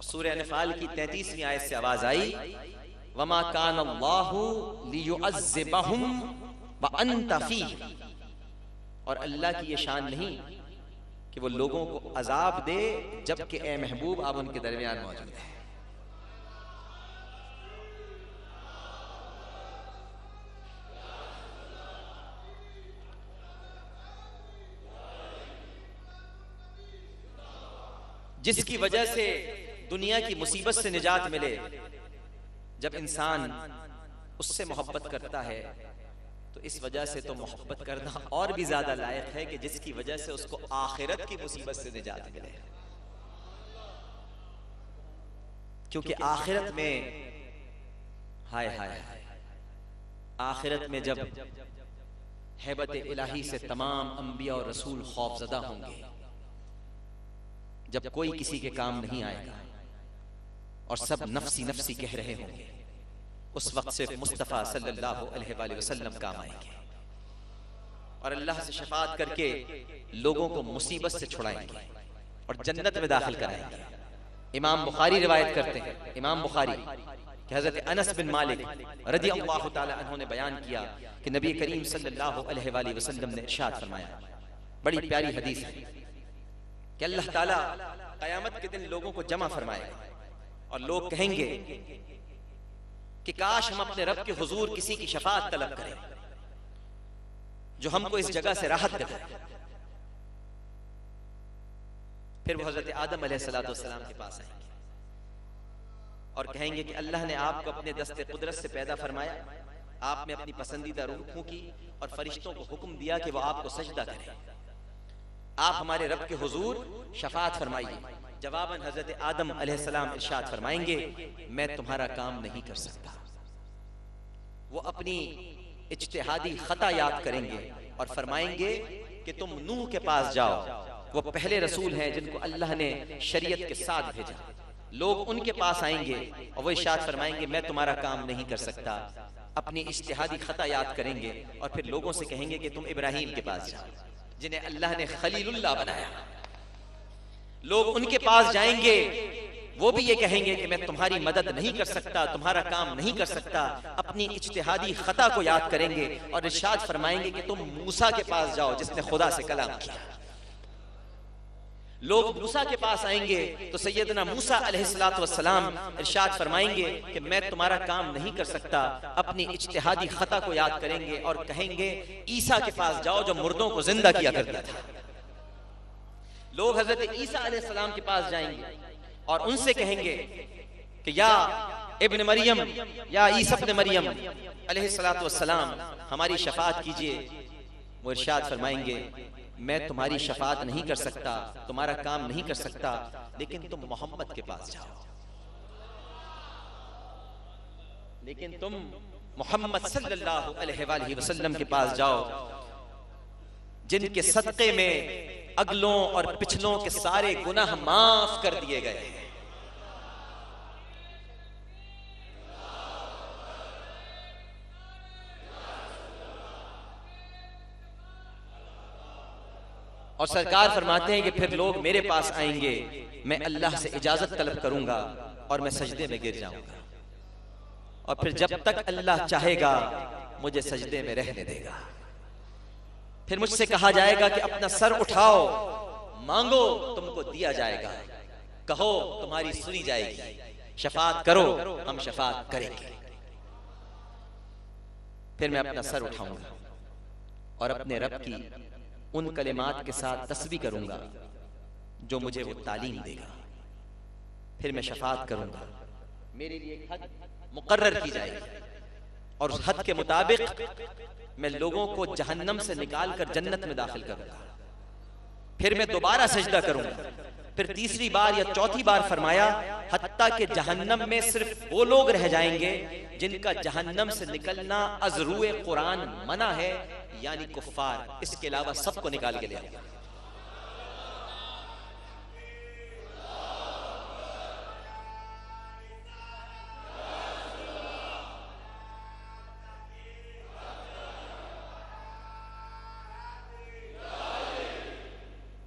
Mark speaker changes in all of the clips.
Speaker 1: सूरह अनफाल की 33वीं आयत से आवाज आई, वमा कान अल्लाहु लियुअज़्ज़िबहुम व अंत फीह। और अल्लाह की ये शान नहीं कि वो लोगों को अजाब दे जबकि ए महबूब आप उनके दरमियान मौजूद है। जिसकी वजह से दुनिया की मुसीबत से निजात मिले, जब इंसान उससे मोहब्बत करता है तो इस वजह से तो मोहब्बत करना और भी ज्यादा लायक है कि जिसकी वजह से उसको आखिरत की मुसीबत से निजात मिले। क्योंकि आखिरत में हाय हाय आखिरत में जब हैबत इलाही से तमाम अंबिया और रसूल खौफजदा होंगे, जब कोई किसी के काम नहीं आएगा और सब नफसी नफसी कह रहे होंगे, उस वक्त सिर्फ मुस्तफ़ा सल्लल्लाहु अलैहि वसल्लम काम आएंगे और अल्लाह से शफाअत करके लोगों को मुसीबत से छुड़ाएंगे और जन्नत में दाखिल कराएंगे। इमाम बुखारी रिवायत करते हैं, इमाम बुखारी कि हज़रत अनस बिन मालिक रज़ियल्लाहु ताला अन्हु ने बयान किया कि नबी करीम सल्लल्लाहु अलैहि वसल्लम ने इरशाद फरमाया, बड़ी प्यारी हदीस है कि अल्लाह ताला क़यामत के दिन लोगों को जमा फरमाएगा और लोग कहेंगे कि काश हम अपने रब के हुजूर किसी की शफाअत तलब करें जो हमको इस जगह से राहत दे। फिर वो हजरत आदम अलैहिस्सलाम के पास आएंगे और कहेंगे कि अल्लाह ने आपको अपने दस्ते कुदरत से पैदा फरमाया, आपने अपनी पसंदीदा रूह फूंकी की और फरिश्तों को हुक्म दिया कि वो आपको सजदा करें, आप हमारे रब के हुजूर शफाअत फरमाइए। जवाबन हजरत आदम अलैहिस्सलाम इरशाद फरमाएंगे, मैं तुम्हारा काम नहीं कर सकता। वो अपनी इज्तिहादी खता याद करेंगे और फरमाएंगे कि तुम नूह के पास जाओ, वो पहले रसूल हैं जिनको अल्लाह ने शरीयत के साथ भेजा। लोग उनके पास आएंगे और वो इरशाद फरमाएंगे, मैं तुम्हारा काम नहीं कर सकता। अपनी इज्तिहादी खता याद करेंगे और फिर लोगों से कहेंगे कि तुम इब्राहीम के पास जाओ जिन्हें अल्लाह ने खलीलुल्लाह बनाया। लोग उनके पास जाएंगे, वो भी ये कहेंगे कि मैं तुम्हारी मदद नहीं कर सकता, तुम्हारा काम नहीं कर सकता। अपनी इज्तिहादी खता को याद करेंगे और इरशाद फरमाएंगे कि तुम मूसा के पास जाओ जिसने खुदा से कलाम किया। लोग मूसा के पास आएंगे तो सैयदना मूसा अलैहिस्सलातु वस्सलाम इरशाद फरमाएंगे कि मैं तुम्हारा काम नहीं कर सकता। अपनी इज्तिहादी खता को याद करेंगे और कहेंगे ईसा के पास जाओ जो मुर्दों को जिंदा किया करता था। लोग हजरत ईसा अलैहिस्सलाम के पास जाएंगे और उनसे कहेंगे कि या इब्न मरियम, या ईसा इब्न मरियम अलैहिस्सलातु वस्सलाम, हमारी शफाअत कीजिए। वो इरशाद फरमाएंगे, मैं तुम्हारी शफाअत नहीं कर सकता, तुम्हारा काम नहीं कर सकता, लेकिन तुम मोहम्मद के पास जाओ, लेकिन तुम मोहम्मद सल्लल्लाहु अलैहि वसल्लम के पास जाओ जिनके सदक़े में अगलों और पिछलों के सारे गुनाह माफ कर दिए गए हैं। और सरकार फरमाते हैं कि फिर लोग मेरे पास आएंगे, मैं अल्लाह से इजाजत तलब करूंगा और मैं सजदे में गिर जाऊंगा और फिर जब तक अल्लाह चाहेगा मुझे सजदे में रहने देगा। फिर मुझसे कहा जाएगा कि अपना सर उठाओ, मांगो तुमको दिया जाएगा, कहो तुम्हारी सुनी जाएगी, शफाअत करो हम शफाअत करेंगे। फिर मैं अपना सर उठाऊंगा और अपने रब की उन कलिमात के साथ तस्बीह करूंगा जो मुझे वो तालीम देगा। फिर मैं शफाअत करूंगा, मेरे लिए एक हद मुकर्रर की जाएगी और उस हद के मुताबिक मैं लोगों को जहन्नम से निकालकर जन्नत में दाखिल करूंगा। फिर मैं दोबारा सजदा करूंगा, फिर तीसरी बार या चौथी बार फरमाया हत्ता कि जहन्नम में सिर्फ वो लोग रह जाएंगे जिनका जहन्नम से निकलना अज़रूए कुरान मना है, यानी कुफ्फार। इसके अलावा सबको निकाल के ले आऊंगा।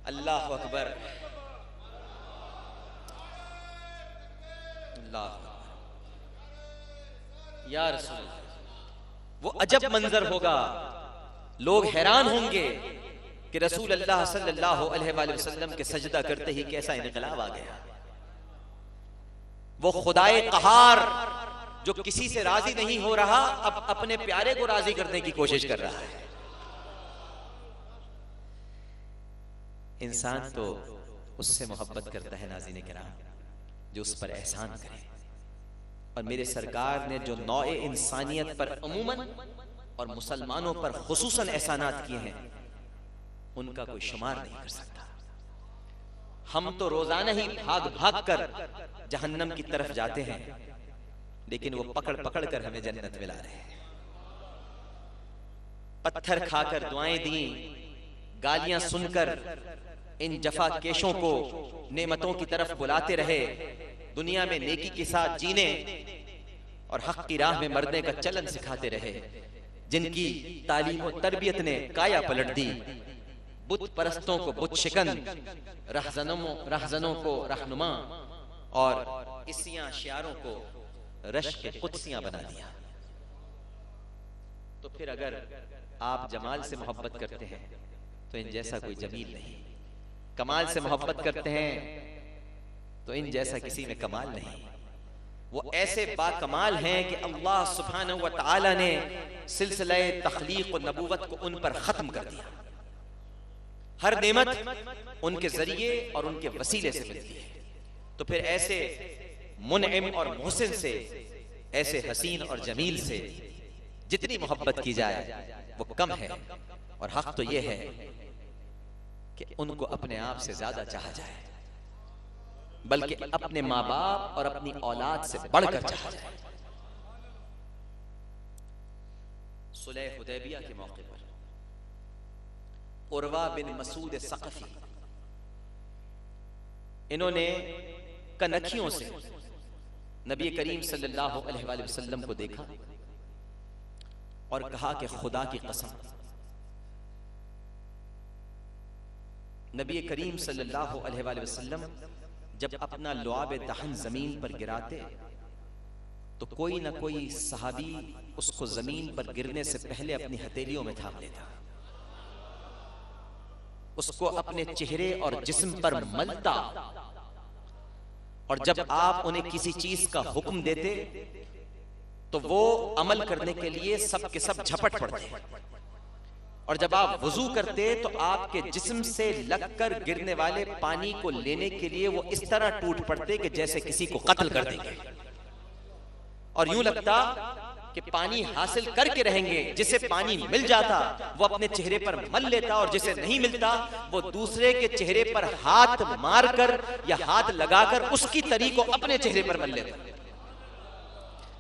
Speaker 1: अल्लाहु अकबर। अल्लाह या रसूल, वो अजब मंजर होगा, लोग हैरान होंगे कि रसूल अल्लाह सल्लल्लाहु अलैहि वसल्लम के सजदा करते ही कैसा इनकलाब आ गया। वो खुदाए कहार जो किसी से राजी नहीं हो रहा, अब अपने प्यारे को राजी करने की कोशिश कर रहा है। इंसान तो उससे मोहब्बत करता है नाज़रीन किराम जो उस पर एहसान करे, और मेरे सरकार ने जो नौए इंसानियत पर अमूमन और मुसलमानों पर खुसूसन एहसानात किए हैं उनका कोई शुमार नहीं कर सकता। हम तो रोजाना ही भाग भाग कर जहन्नम की तरफ जाते हैं, लेकिन वो पकड़ पकड़ कर हमें जन्नत मिला रहे हैं। पत्थर खाकर दुआएं दी, गालियां सुनकर इन जफा केशों को नेमतों की तरफ बुलाते रहे, दुनिया में नेकी के साथ जीने और हक की राह में मरने का चलन सिखाते रहे, जिनकी तालीम और तरबियत ने काया पलट दी, बुत परस्तों को बुत शिकन, रहजनों को रहनुमा और इसियां शियारों को रश्क कुदसियां बना दिया। तो फिर अगर आप जमाल से मोहब्बत करते हैं तो इन जैसा कोई जमील नहीं, कमाल से मोहब्बत करते हैं तो इन जैसा किसी में कमाल नहीं। वो ऐसे बाकमाल हैं कि अल्लाह सुब्हानहू व तआला ने सिलसिला तख्लीक व नबूवत को उन पर खत्म कर दिया। हर नेमत उनके जरिए और उनके वसीले से मिलती है। तो फिर ऐसे मुनइम और मोहसिन से, ऐसे हसीन और जमील से जितनी मोहब्बत की जाए वो कम है, और हक तो ये है कि उनको अपने आप से ज्यादा चाहा जाए, बल्कि अपने माँ बाप और अपनी औलाद से बढ़कर चाहा जाए। सुलह हुदैबिया के मौके पर उर्वा बिन मसूद सक़फ़ी, इन्होंने कनखियों से नबी करीम सल्लल्लाहु अलैहि वसल्लम को देखा और कहा कि खुदा की कसम, नबी करीम सल्लल्लाहु अलैहि वसल्लम जब अपना लुआब दहन जमीन पर गिराते तो कोई ना कोई सहाबी उसको जमीन पर गिरने से पहले अपनी हथेलियों में थाम लेता, उसको अपने चेहरे और जिस्म पर मलता, और जब आप उन्हें किसी चीज का हुक्म देते तो वो अमल करने के लिए सब के सब झपट पड़ते, और जब आप वुजू करते तो आपके जिस्म से लगकर गिरने वाले पानी को लेने के लिए वो इस तरह टूट पड़ते कि जैसे किसी को कत्ल कर देंगे, और यूं लगता कि पानी हासिल करके रहेंगे। जिसे पानी मिल जाता वो अपने चेहरे पर मल लेता, और जिसे नहीं मिलता वो दूसरे के चेहरे पर हाथ मारकर या हाथ लगाकर उसकी तरी को अपने चेहरे पर मल लेता।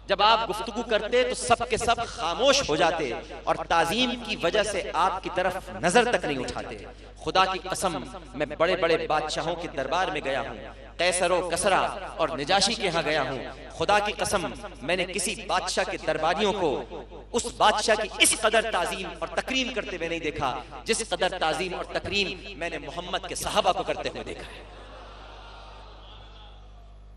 Speaker 1: जब आप गुफ्तगू करते तो सब के सब खामोश हो जाते और ताजीम की वजह से आपकी तरफ नजर तक नहीं उठाते। खुदा की कसम, मैं बड़े बड़े बादशाहों के दरबार में गया हूँ, कैसर और कसरा और निजाशी के यहाँ गया हूँ। खुदा की कसम, मैंने किसी बादशाह के दरबारियों को उस बादशाह की इस कदर ताजीम और तकरीम करते हुए नहीं देखा जिस कदर ताजीम और तकरीम मैंने मोहम्मद के सहाबा को करते हुए देखा है।